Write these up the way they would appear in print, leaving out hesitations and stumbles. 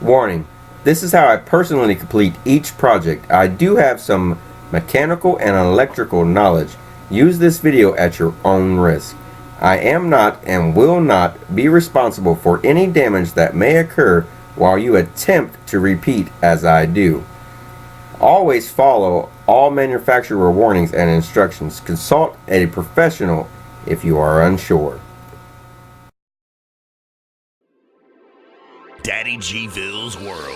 Warning, this is how I personally complete each project. I do have some mechanical and electrical knowledge. Use this video at your own risk. I am not and will not be responsible for any damage that may occur while you attempt to repeat as I do. Always follow all manufacturer warnings and instructions. Consult a professional if you are unsure. DADDYGVILLE'S world.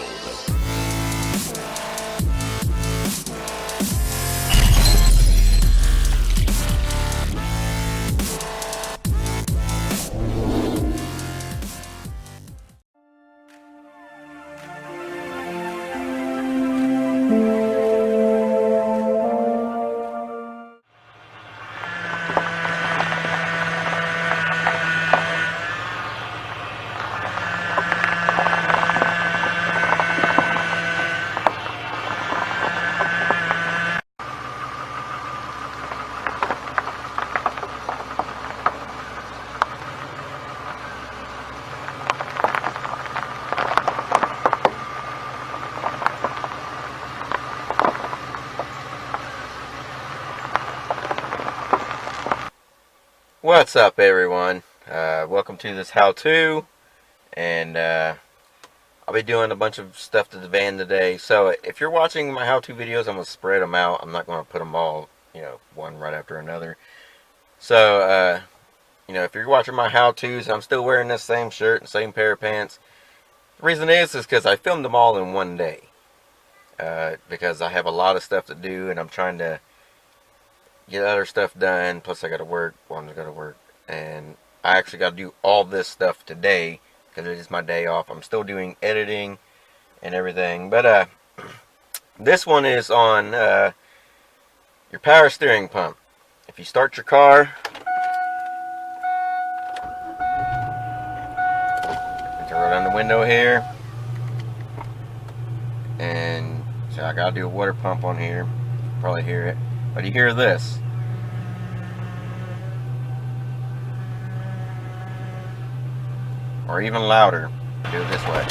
What's up, everyone? Welcome to this how-to, and I'll be doing a bunch of stuff to the van today. So if you're watching my how-to videos, I'm going to spread them out. I'm not going to put them all, one right after another. So, if you're watching my how-tos, I'm still wearing this same shirt and same pair of pants. The reason is because I filmed them all in one day. Because I have a lot of stuff to do, and I'm trying to get other stuff done, plus I gotta work, one's gotta work, and I actually gotta do all this stuff today, because it is my day off. I'm still doing editing and everything, but this one is on your power steering pump. If you start your car, you can roll down the window here, and so I gotta do a water pump on here, probably hear it. But you hear this. Or even louder. Do it this way.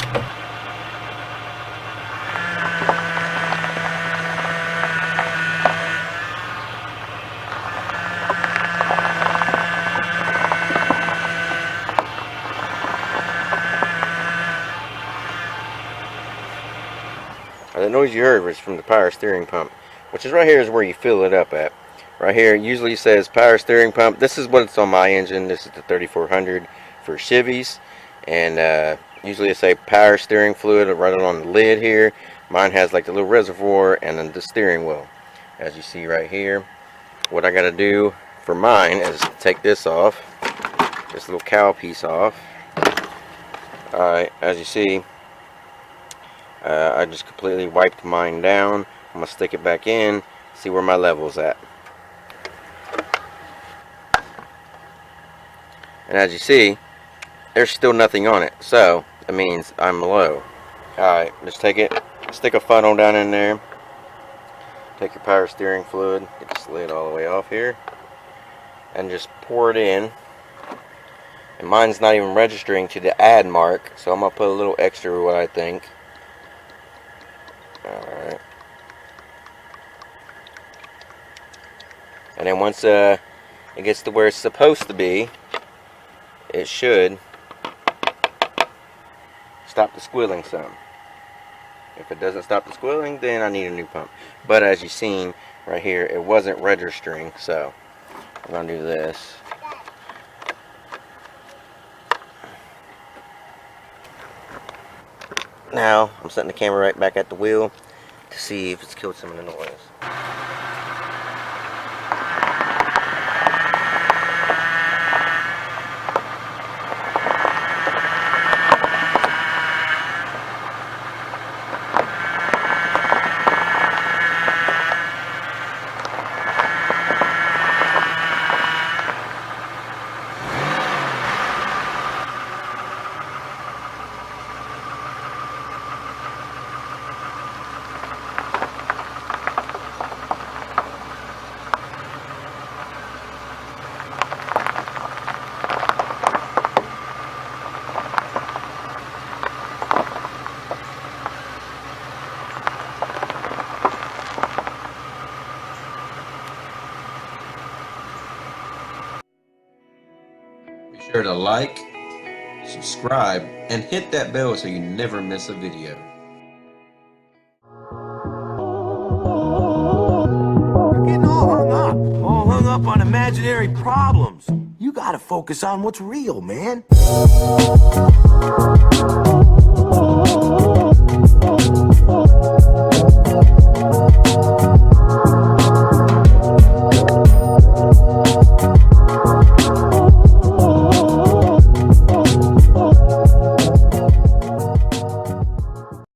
The noise you heard was from the power steering pump, which is right here is where you fill it up at. Right here, it usually says power steering pump. This is what it's on my engine. This is the 3400 for Chevys, and usually it say power steering fluid right on the lid here. Mine has like the little reservoir and then the steering wheel, as you see right here. What I got to do for mine is take this off, this little cowl piece off. Alright, as you see, I just completely wiped mine down. I'm going to stick it back in, see where my level's at. And as you see, there's still nothing on it, so that means I'm low. Alright, just take it, stick a funnel down in there, take your power steering fluid, get the lid all the way off here, and just pour it in. And mine's not even registering to the add mark, so I'm going to put a little extra what I think. Alright. And then once it gets to where it's supposed to be, it should stop the squealing some. If it doesn't stop the squealing, then I need a new pump. But as you've seen right here, it wasn't registering, so I'm going to do this. Now, I'm setting the camera right back at the wheel to see if it's killed some of the noise. sure to like, subscribe, and hit that bell so you never miss a video. You're getting all hung up on imaginary problems. You gotta focus on what's real, man.